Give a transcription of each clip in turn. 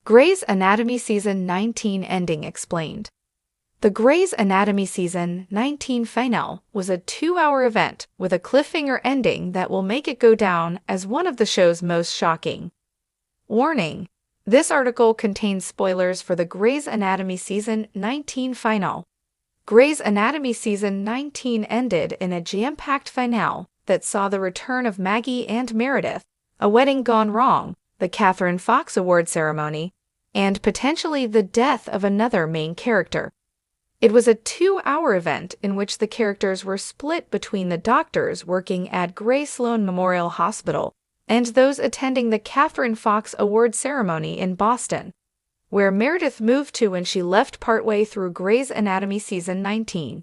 Grey's Anatomy Season 19 ending explained. The Grey's Anatomy Season 19 finale was a 2-hour event with a cliffhanger ending that will make it go down as one of the show's most shocking. Warning: this article contains spoilers for the Grey's Anatomy Season 19 finale. Grey's Anatomy Season 19 ended in a jam-packed finale that saw the return of Maggie and Meredith, a wedding gone wrong, the Catherine Fox Award ceremony, and potentially the death of another main character. It was a 2-hour event in which the characters were split between the doctors working at Grey Sloan Memorial Hospital and those attending the Catherine Fox Award ceremony in Boston, where Meredith moved to when she left partway through Grey's Anatomy Season 19.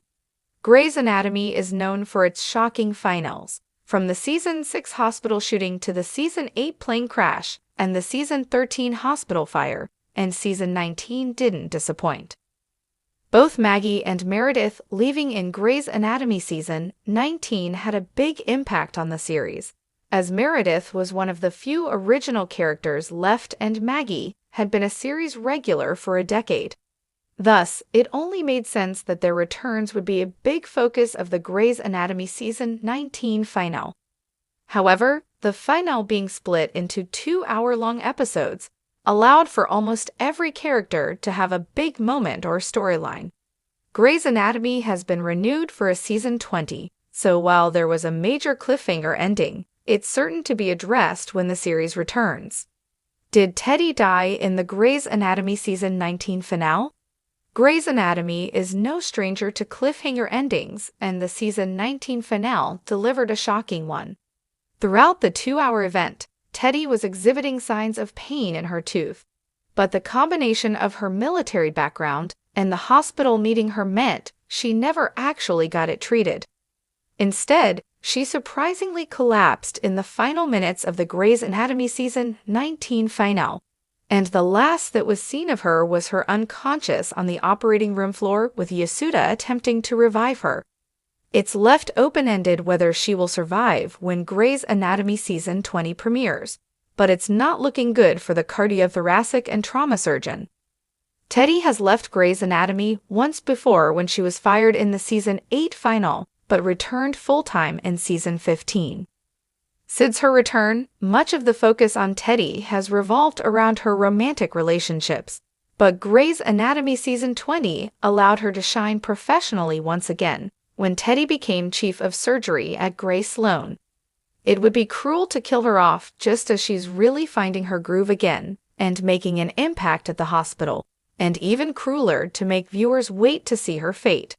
Grey's Anatomy is known for its shocking finales, from the Season 6 hospital shooting to the Season 8 plane crash and the Season 13 hospital fire, and Season 19 didn't disappoint. Both Maggie and Meredith leaving in Grey's Anatomy Season 19 had a big impact on the series, as Meredith was one of the few original characters left and Maggie had been a series regular for a decade. Thus, it only made sense that their returns would be a big focus of the Grey's Anatomy Season 19 finale. However, the finale being split into 2-hour-long episodes allowed for almost every character to have a big moment or storyline. Grey's Anatomy has been renewed for a Season 20, so while there was a major cliffhanger ending, it's certain to be addressed when the series returns. Did Teddy die in the Grey's Anatomy Season 19 finale? Grey's Anatomy is no stranger to cliffhanger endings, and the Season 19 finale delivered a shocking one. Throughout the 2-hour event, Teddy was exhibiting signs of pain in her tooth, but the combination of her military background and the hospital needing her meant she never actually got it treated. Instead, she surprisingly collapsed in the final minutes of the Grey's Anatomy Season 19 finale, and the last that was seen of her was her unconscious on the operating room floor with Yasuda attempting to revive her. It's left open-ended whether she will survive when Grey's Anatomy Season 20 premieres, but it's not looking good for the cardiothoracic and trauma surgeon. Teddy has left Grey's Anatomy once before when she was fired in the Season 8 finale, but returned full-time in Season 15. Since her return, much of the focus on Teddy has revolved around her romantic relationships, but Grey's Anatomy Season 20 allowed her to shine professionally once again, when Teddy became chief of surgery at Grey Sloan. It would be cruel to kill her off just as she's really finding her groove again and making an impact at the hospital, and even crueler to make viewers wait to see her fate.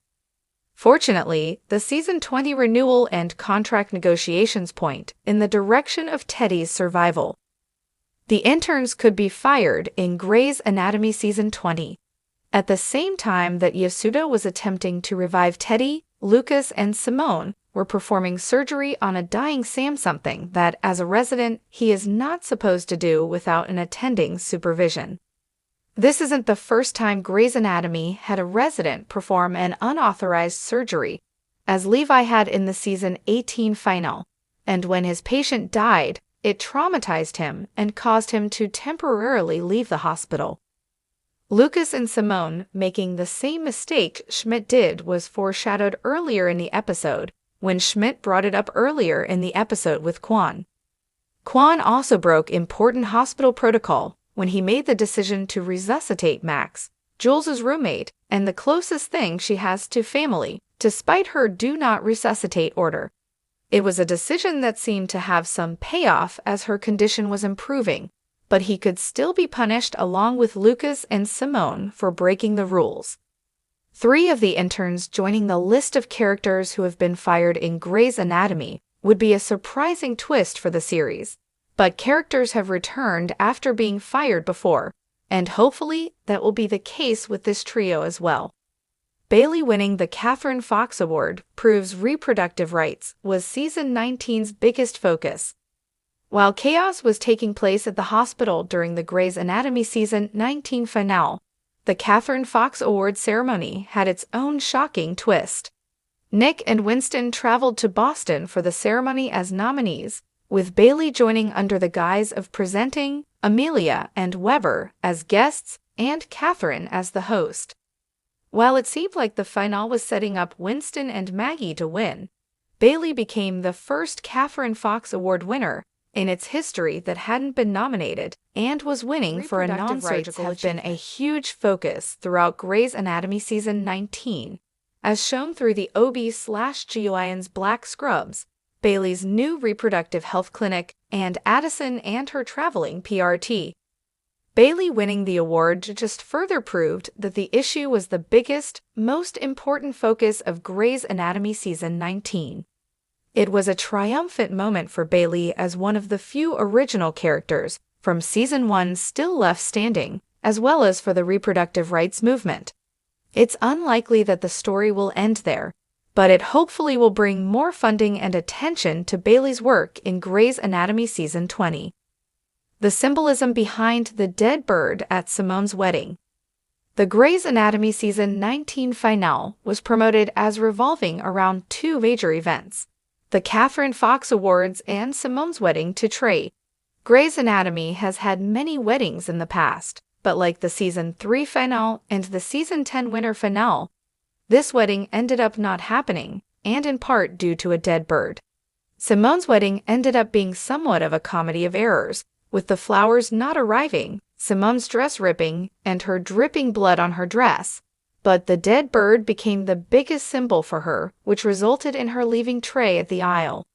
Fortunately, the Season 20 renewal and contract negotiations point in the direction of Teddy's survival. The interns could be fired in Grey's Anatomy Season 20. At the same time that Yasuda was attempting to revive Teddy, Lucas and Simone were performing surgery on a dying Sam, something that, as a resident, he is not supposed to do without an attending's supervision. This isn't the first time Grey's Anatomy had a resident perform an unauthorized surgery, as Levi had in the Season 18 finale, and when his patient died, it traumatized him and caused him to temporarily leave the hospital. Lucas and Simone making the same mistake Schmidt did was foreshadowed earlier in the episode, when Schmidt brought it up earlier in the episode with Quan. Quan also broke important hospital protocol when he made the decision to resuscitate Max, Jules' roommate, and the closest thing she has to family, despite her do not resuscitate order. It was a decision that seemed to have some payoff as her condition was improving, but he could still be punished along with Lucas and Simone for breaking the rules. 3 of the interns joining the list of characters who have been fired in Grey's Anatomy would be a surprising twist for the series, but characters have returned after being fired before, and hopefully that will be the case with this trio as well. Bailey winning the Catherine Fox Award proves reproductive rights was Season 19's biggest focus. While chaos was taking place at the hospital during the Grey's Anatomy Season 19 finale, the Catherine Fox Award ceremony had its own shocking twist. Nick and Winston traveled to Boston for the ceremony as nominees, with Bailey joining under the guise of presenting, Amelia and Weber as guests, and Catherine as the host. While it seemed like the finale was setting up Winston and Maggie to win, Bailey became the first Catherine Fox Award winner in its history that hadn't been nominated and was winning for a non-surgical achievement. Have been a huge focus throughout Grey's Anatomy Season 19, as shown through the OB/GYN's Black Scrubs, Bailey's new reproductive health clinic, and Addison and her traveling PRT. Bailey winning the award just further proved that the issue was the biggest, most important focus of Grey's Anatomy Season 19. It was a triumphant moment for Bailey as one of the few original characters from Season 1 still left standing, as well as for the reproductive rights movement. It's unlikely that the story will end there, but it hopefully will bring more funding and attention to Bailey's work in Grey's Anatomy Season 20. The symbolism behind the dead bird at Simone's wedding. The Grey's Anatomy Season 19 finale was promoted as revolving around two major events: the Catherine Fox Awards and Simone's wedding to Trey. Grey's Anatomy has had many weddings in the past, but like the Season 3 finale and the Season 10 winter finale, this wedding ended up not happening, and in part due to a dead bird. Simone's wedding ended up being somewhat of a comedy of errors, with the flowers not arriving, Simone's dress ripping, and her dripping blood on her dress. But the dead bird became the biggest symbol for her, which resulted in her leaving Trey at the aisle.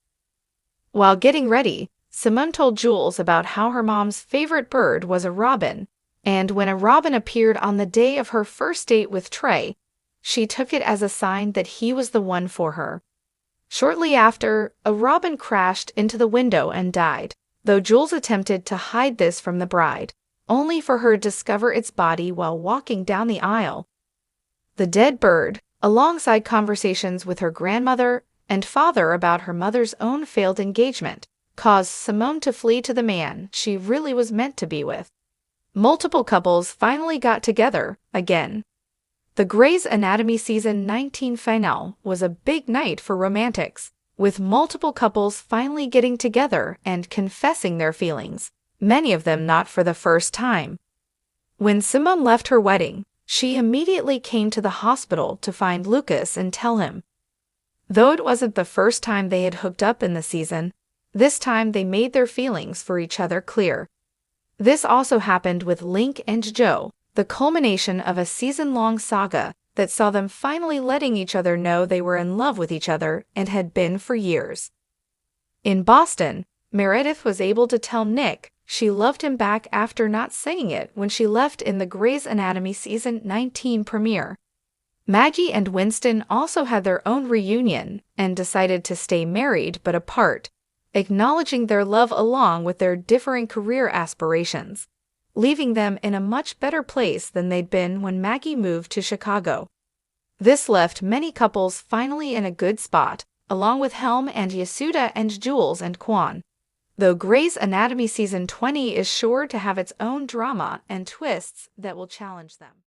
While getting ready, Simone told Jules about how her mom's favorite bird was a robin, and when a robin appeared on the day of her first date with Trey, she took it as a sign that he was the one for her. Shortly after, a robin crashed into the window and died, though Jules attempted to hide this from the bride, only for her to discover its body while walking down the aisle. The dead bird, alongside conversations with her grandmother and father about her mother's own failed engagement, caused Simone to flee to the man she really was meant to be with. Multiple couples finally got together again. The Grey's Anatomy Season 19 finale was a big night for romantics, with multiple couples finally getting together and confessing their feelings, many of them not for the first time. When Simone left her wedding, she immediately came to the hospital to find Lucas and tell him. Though it wasn't the first time they had hooked up in the season, this time they made their feelings for each other clear. This also happened with Link and Joe, the culmination of a season-long saga that saw them finally letting each other know they were in love with each other and had been for years. In Boston, Meredith was able to tell Nick she loved him back after not saying it when she left in the Grey's Anatomy Season 19 premiere. Maggie and Winston also had their own reunion and decided to stay married but apart, acknowledging their love along with their differing career aspirations, leaving them in a much better place than they'd been when Maggie moved to Chicago. This left many couples finally in a good spot, along with Helm and Yasuda and Jules and Quan. Though Grey's Anatomy Season 20 is sure to have its own drama and twists that will challenge them.